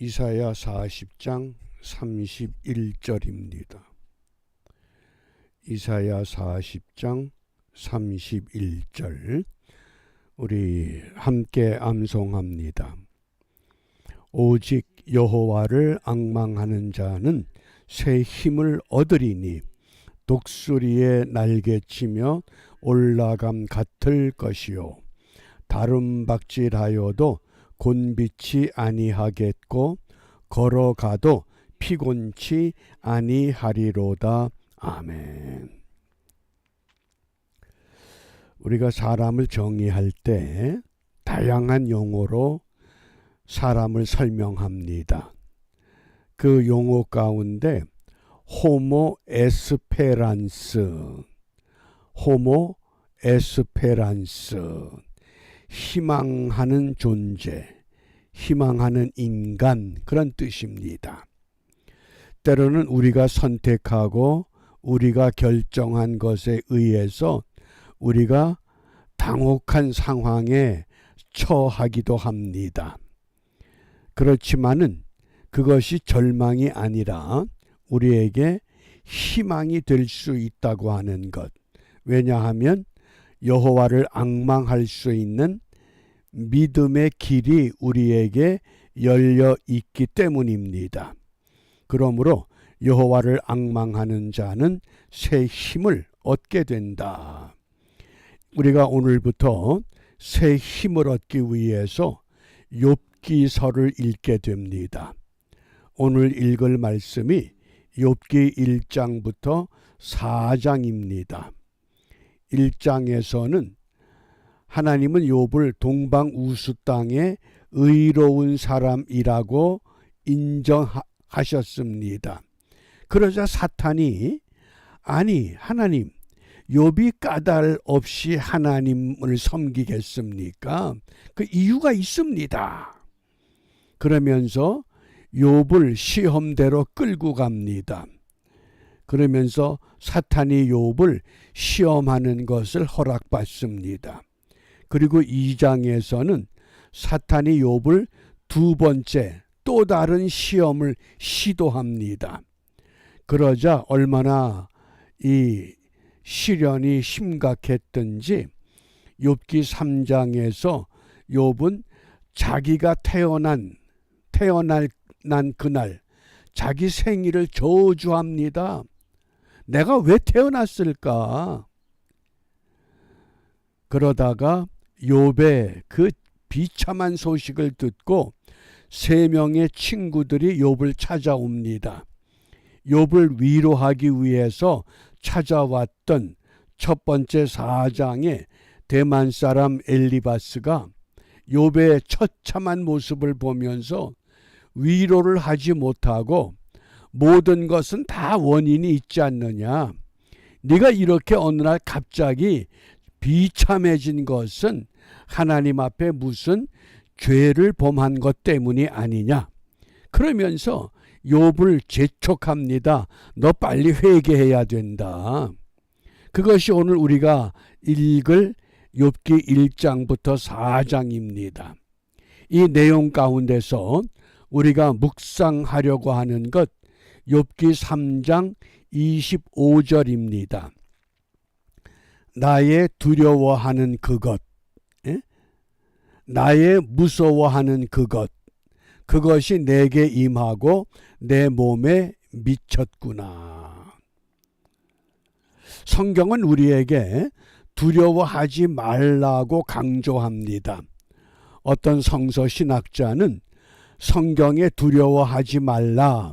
이사야 40장 31절입니다. 이사야 40장 31절 우리 함께 암송합니다. 오직 여호와를 앙망하는 자는 새 힘을 얻으리니 독수리의 날개치며 올라감 같을 것이요 다름박질하여도 곤비치 아니하겠고 걸어가도 피곤치 아니하리로다. 아멘. 우리가 사람을 정의할 때 다양한 용어로 사람을 설명합니다. 그 용어 가운데 호모 에스페란스, 희망하는 존재, 희망하는 인간, 그런 뜻입니다. 때로는 우리가 선택하고 우리가 결정한 것에 의해서 우리가 당혹한 상황에 처하기도 합니다. 그렇지만은 그것이 절망이 아니라 우리에게 희망이 될 수 있다고 하는 것. 왜냐하면 여호와를 앙망할 수 있는 믿음의 길이 우리에게 열려 있기 때문입니다. 그러므로 여호와를 앙망하는 자는 새 힘을 얻게 된다. 우리가 오늘부터 새 힘을 얻기 위해서 욥기서를 읽게 됩니다. 오늘 읽을 말씀이 욥기 1장부터 4장입니다. 1장에서는 하나님은 욥을 동방우수 땅의 의로운 사람이라고 인정하셨습니다. 그러자 사탄이 아니 하나님, 욥이 까닭 없이 하나님을 섬기겠습니까? 그 이유가 있습니다. 그러면서 욥을 시험대로 끌고 갑니다. 그러면서 사탄이 욥을 시험하는 것을 허락받습니다. 그리고 2장에서는 사탄이 욥을 두 번째 또 다른 시험을 시도합니다. 그러자 얼마나 이 시련이 심각했던지 욥기 3장에서 욥은 자기가 태어난 그날 자기 생일을 저주합니다. 내가 왜 태어났을까? 그러다가 욥의 그 비참한 소식을 듣고 3명의 친구들이 욥을 찾아옵니다. 욥을 위로하기 위해서 찾아왔던 첫 번째 4장에 대만 사람 엘리바스가 욥의 처참한 모습을 보면서 위로를 하지 못하고 모든 것은 다 원인이 있지 않느냐. 네가 이렇게 어느 날 갑자기 비참해진 것은 하나님 앞에 무슨 죄를 범한 것 때문이 아니냐. 그러면서 욥을 재촉합니다. 너 빨리 회개해야 된다. 그것이 오늘 우리가 읽을 욥기 1장부터 4장입니다. 이 내용 가운데서 우리가 묵상하려고 하는 것 욥기 3장 25절입니다. 나의 두려워하는 그것, 나의 무서워하는 그것이 내게 임하고 내 몸에 미쳤구나. 성경은 우리에게 두려워하지 말라고 강조합니다. 어떤 성서 신학자는 성경에 두려워하지 말라,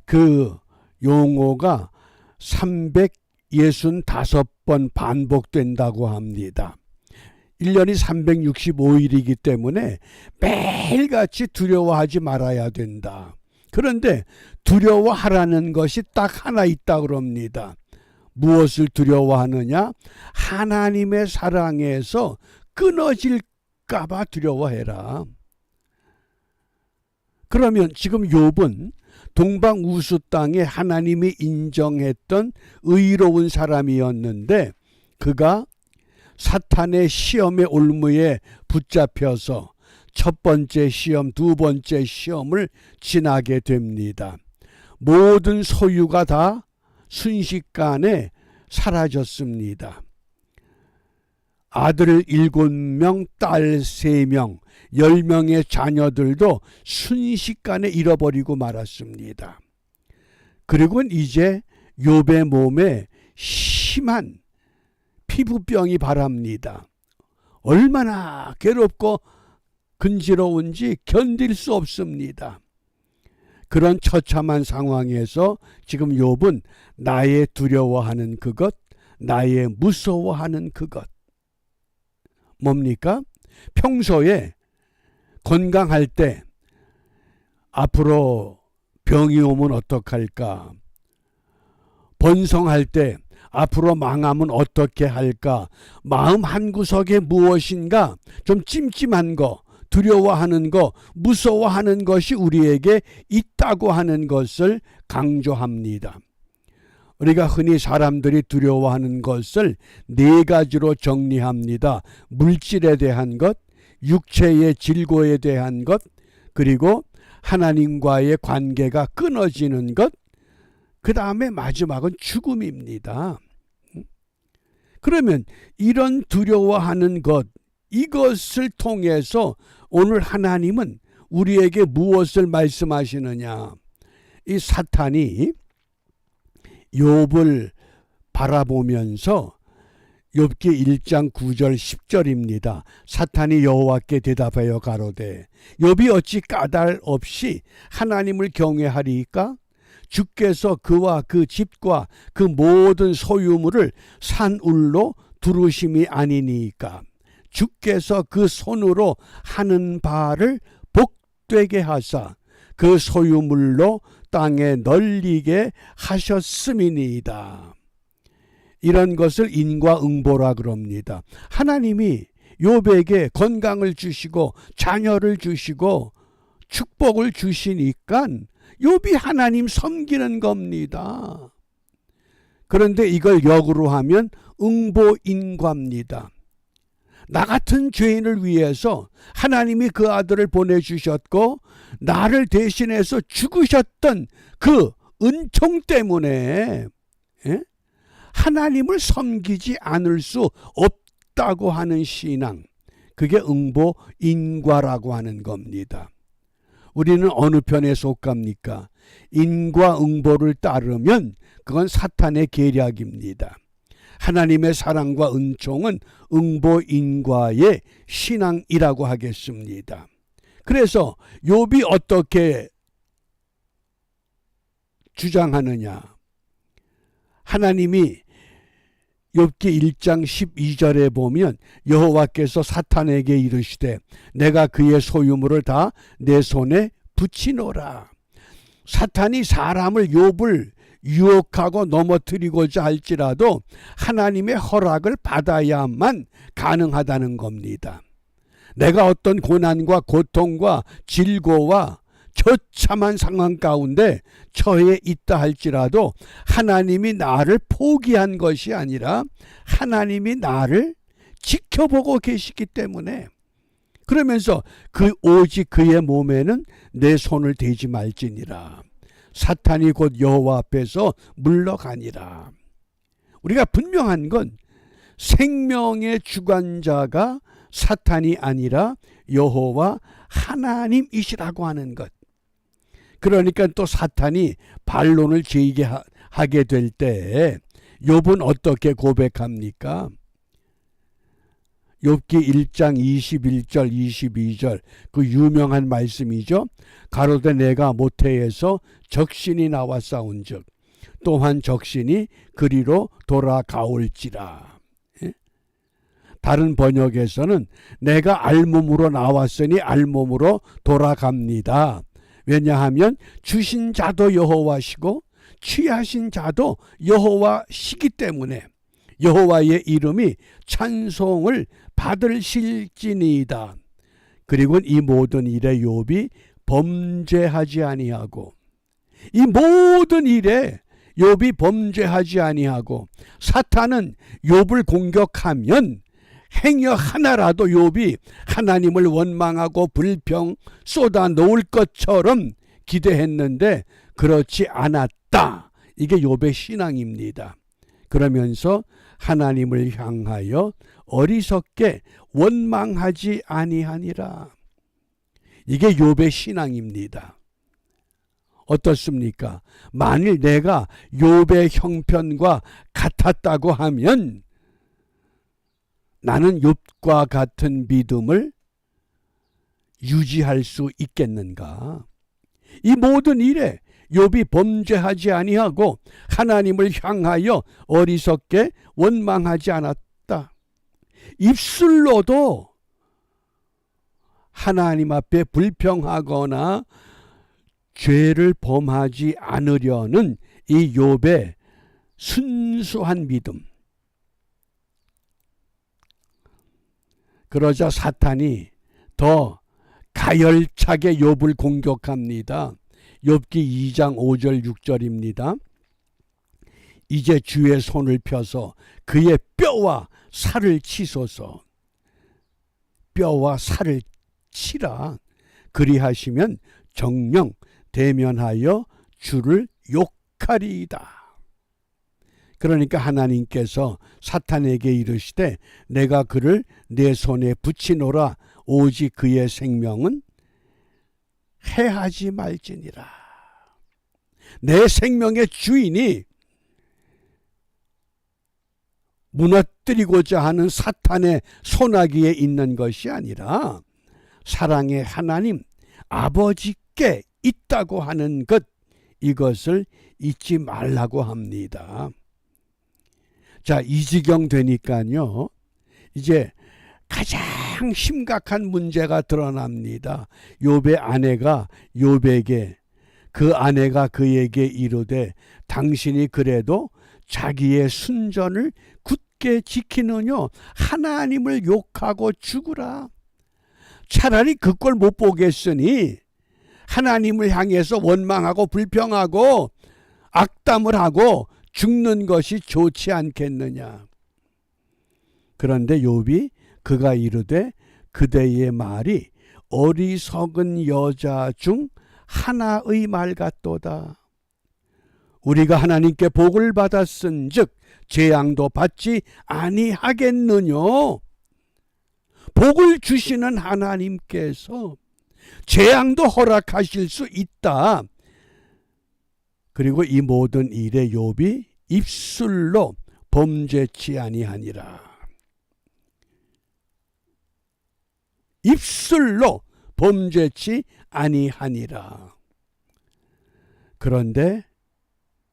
그 용어가 365번 반복된다고 합니다. 1년이 365일이기 때문에 매일같이 두려워하지 말아야 된다. 그런데 두려워하라는 것이 딱 하나 있다 그럽니다. 무엇을 두려워하느냐? 하나님의 사랑에서 끊어질까 봐 두려워해라. 그러면 지금 욥은 동방우수 땅에 하나님이 인정했던 의로운 사람이었는데 그가 사탄의 시험의 올무에 붙잡혀서 첫 번째 시험, 두 번째 시험을 지나게 됩니다. 모든 소유가 다 순식간에 사라졌습니다. 아들 7명, 딸 3명, 10명의 자녀들도 순식간에 잃어버리고 말았습니다. 그리고 이제 욥의 몸에 심한 피부병이 발합니다. 얼마나 괴롭고 근지러운지 견딜 수 없습니다. 그런 처참한 상황에서 지금 욥은 나의 두려워하는 그것, 나의 무서워하는 그것. 뭡니까? 평소에 건강할 때 앞으로 병이 오면 어떡할까? 번성할 때 앞으로 망하면 어떻게 할까? 마음 한구석에 무엇인가 좀 찜찜한 거, 두려워하는 거, 무서워하는 것이 우리에게 있다고 하는 것을 강조합니다. 우리가 흔히 사람들이 두려워하는 것을 4가지로 정리합니다. 물질에 대한 것, 육체의 질고에 대한 것, 그리고 하나님과의 관계가 끊어지는 것, 그 다음에 마지막은 죽음입니다. 그러면 이런 두려워하는 것, 이것을 통해서 오늘 하나님은 우리에게 무엇을 말씀하시느냐? 이 사탄이 욥을 바라보면서 욥기 1장 9절 10절입니다. 사탄이 여호와께 대답하여 가로되 욥이 어찌 까닭 없이 하나님을 경외하리이까? 주께서 그와 그 집과 그 모든 소유물을 산울로 두르심이 아니니까 주께서 그 손으로 하는 바를 복되게 하사 그 소유물로 땅에 널리게 하셨음이니이다. 이런 것을 인과응보라 그럽니다. 하나님이 욥에게 건강을 주시고 자녀를 주시고 축복을 주시니까 욥이 하나님 섬기는 겁니다. 그런데 이걸 역으로 하면 응보인과입니다. 나 같은 죄인을 위해서 하나님이 그 아들을 보내주셨고 나를 대신해서 죽으셨던 그 은총 때문에 하나님을 섬기지 않을 수 없다고 하는 신앙, 그게 응보인과라고 하는 겁니다. 우리는 어느 편에 속합니까? 인과응보를 따르면 그건 사탄의 계략입니다. 하나님의 사랑과 은총은 응보인과의 신앙이라고 하겠습니다. 그래서 욥이 어떻게 주장하느냐? 하나님이 욥기 1장 12절에 보면 여호와께서 사탄에게 이르시되 내가 그의 소유물을 다 내 손에 붙이노라. 사탄이 사람을 욥을 유혹하고 넘어뜨리고자 할지라도 하나님의 허락을 받아야만 가능하다는 겁니다. 내가 어떤 고난과 고통과 질고와 처참한 상황 가운데 처해 있다 할지라도 하나님이 나를 포기한 것이 아니라 하나님이 나를 지켜보고 계시기 때문에, 그러면서 오직 그의 몸에는 내 손을 대지 말지니라. 사탄이 곧 여호와 앞에서 물러가니라. 우리가 분명한 건 생명의 주관자가 사탄이 아니라 여호와 하나님이시라고 하는 것. 그러니까 또 사탄이 반론을 제기하게 될 때 욥은 어떻게 고백합니까? 욥기 1장 21절 22절 그 유명한 말씀이죠. 가로되 내가 모태에서 적신이 나와 싸운즉 또한 적신이 그리로 돌아가올지라. 다른 번역에서는 내가 알몸으로 나왔으니 알몸으로 돌아갑니다. 왜냐하면 주신 자도 여호와시고 취하신 자도 여호와시기 때문에 여호와의 이름이 찬송을 받으실지니이다. 그리고 이 모든 일에 욥이 범죄하지 아니하고, 이 모든 일에 욥이 범죄하지 아니하고, 사탄은 욥을 공격하면 행여 하나라도 욥이 하나님을 원망하고 불평 쏟아 놓을 것처럼 기대했는데 그렇지 않았다. 이게 욥의 신앙입니다. 그러면서 하나님을 향하여 어리석게 원망하지 아니하니라. 이게 욥의 신앙입니다. 어떻습니까? 만일 내가 욥의 형편과 같았다고 하면 나는 욥과 같은 믿음을 유지할 수 있겠는가? 이 모든 일에 욥이 범죄하지 아니하고 하나님을 향하여 어리석게 원망하지 않았다. 입술로도 하나님 앞에 불평하거나 죄를 범하지 않으려는 이 욥의 순수한 믿음. 그러자 사탄이 더 가열차게 욥을 공격합니다. 욥기 2장 5절 6절입니다. 이제 주의 손을 펴서 그의 뼈와 살을 치소서. 뼈와 살을 치라. 그리하시면 정령 대면하여 주를 욕하리이다. 그러니까 하나님께서 사탄에게 이르시되 내가 그를 내 손에 붙이노라. 오직 그의 생명은 해하지 말지니라. 내 생명의 주인이 무너뜨리고자 하는 사탄의 손아귀에 있는 것이 아니라 사랑의 하나님 아버지께 있다고 하는 것, 이것을 잊지 말라고 합니다. 자, 이 지경 되니까요, 이제 가장 심각한 문제가 드러납니다. 욥의 아내가 욥에게, 그 아내가 그에게 이르되 당신이 그래도 자기의 순전을 굳게 지키느냐? 하나님을 욕하고 죽으라. 차라리 그 꼴 못 보겠으니 하나님을 향해서 원망하고 불평하고 악담을 하고 죽는 것이 좋지 않겠느냐. 그런데 욥이 그가 이르되 그대의 말이 어리석은 여자 중 하나의 말 같도다. 우리가 하나님께 복을 받았은즉 재앙도 받지 아니하겠느냐. 복을 주시는 하나님께서 재앙도 허락하실 수 있다. 그리고 이 모든 일에 욥이 입술로 범죄치 아니하니라. 입술로 범죄치 아니하니라. 그런데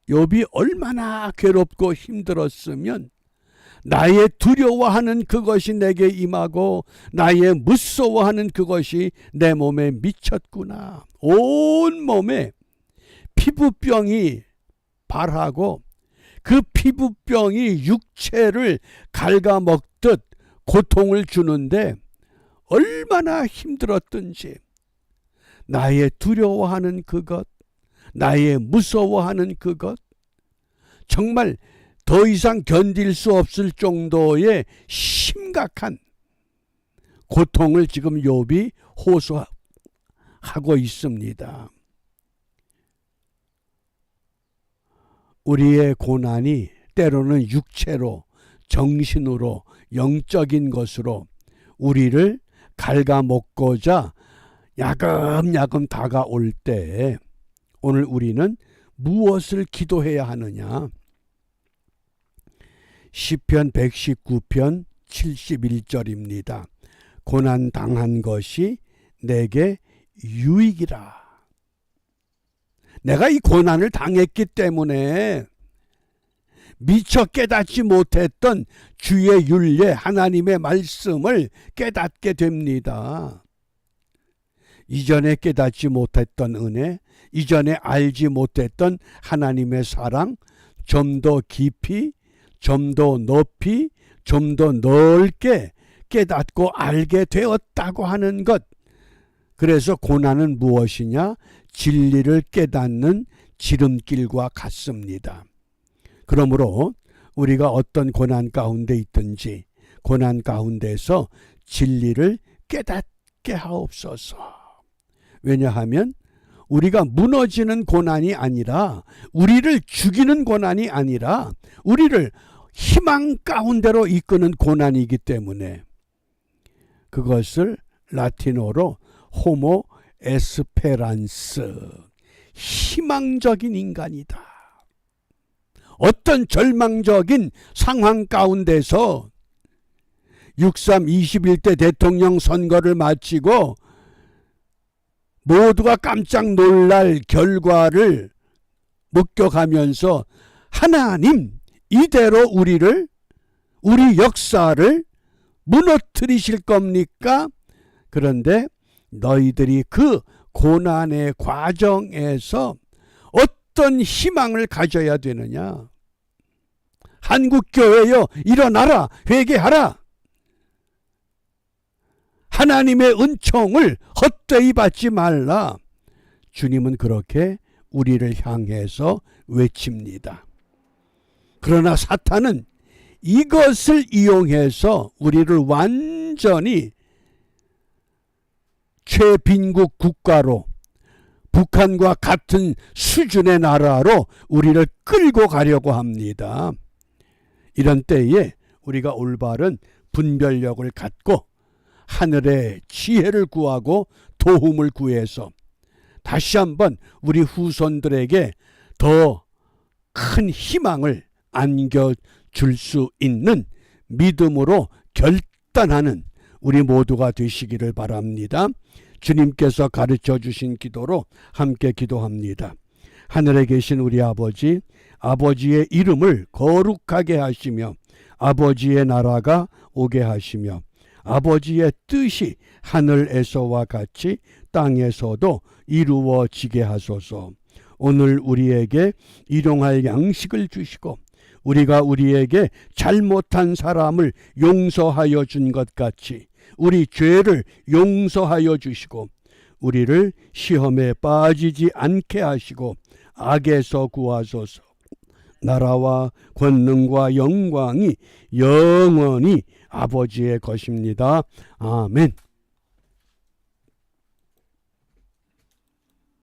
욥이 얼마나 괴롭고 힘들었으면 나의 두려워하는 그것이 내게 임하고 나의 무서워하는 그것이 내 몸에 미쳤구나. 온 몸에 피부병이 발하고 그 피부병이 육체를 갉아먹듯 고통을 주는데 얼마나 힘들었든지 나의 두려워하는 그것, 나의 무서워하는 그것, 정말 더 이상 견딜 수 없을 정도의 심각한 고통을 지금 욥이 호소하고 있습니다. 우리의 고난이 때로는 육체로, 정신으로, 영적인 것으로 우리를 갉아먹고자 야금야금 다가올 때 오늘 우리는 무엇을 기도해야 하느냐? 시편 119편 71절입니다. 고난당한 것이 내게 유익이라. 내가 이 고난을 당했기 때문에 미처 깨닫지 못했던 주의 율례, 하나님의 말씀을 깨닫게 됩니다. 이전에 깨닫지 못했던 은혜, 이전에 알지 못했던 하나님의 사랑, 좀 더 깊이, 좀 더 높이, 좀 더 넓게 깨닫고 알게 되었다고 하는 것. 그래서 고난은 무엇이냐? 진리를 깨닫는 지름길과 같습니다. 그러므로 우리가 어떤 고난 가운데 있든지 고난 가운데서 진리를 깨닫게 하옵소서. 왜냐하면 우리가 무너지는 고난이 아니라, 우리를 죽이는 고난이 아니라 우리를 희망 가운데로 이끄는 고난이기 때문에 그것을 라틴어로 호모 에스페란스, 희망적인 인간이다. 어떤 절망적인 상황 가운데서 6.3 21대 대통령 선거를 마치고 모두가 깜짝 놀랄 결과를 목격하면서 하나님, 이대로 우리 역사를 무너뜨리실 겁니까? 그런데 너희들이 그 고난의 과정에서 어떤 희망을 가져야 되느냐? 한국교회여 일어나라, 회개하라. 하나님의 은총을 헛되이 받지 말라. 주님은 그렇게 우리를 향해서 외칩니다. 그러나 사탄은 이것을 이용해서 우리를 완전히 최빈국 국가로, 북한과 같은 수준의 나라로 우리를 끌고 가려고 합니다. 이런 때에 우리가 올바른 분별력을 갖고 하늘의 지혜를 구하고 도움을 구해서 다시 한번 우리 후손들에게 더 큰 희망을 안겨줄 수 있는 믿음으로 결단하는 우리 모두가 되시기를 바랍니다. 주님께서 가르쳐 주신 기도로 함께 기도합니다. 하늘에 계신 우리 아버지, 아버지의 이름을 거룩하게 하시며 아버지의 나라가 오게 하시며 아버지의 뜻이 하늘에서와 같이 땅에서도 이루어지게 하소서. 오늘 우리에게 일용할 양식을 주시고 우리가 우리에게 잘못한 사람을 용서하여 준 것 같이 우리 죄를 용서하여 주시고 우리를 시험에 빠지지 않게 하시고 악에서 구하소서. 나라와 권능과 영광이 영원히 아버지의 것입니다. 아멘.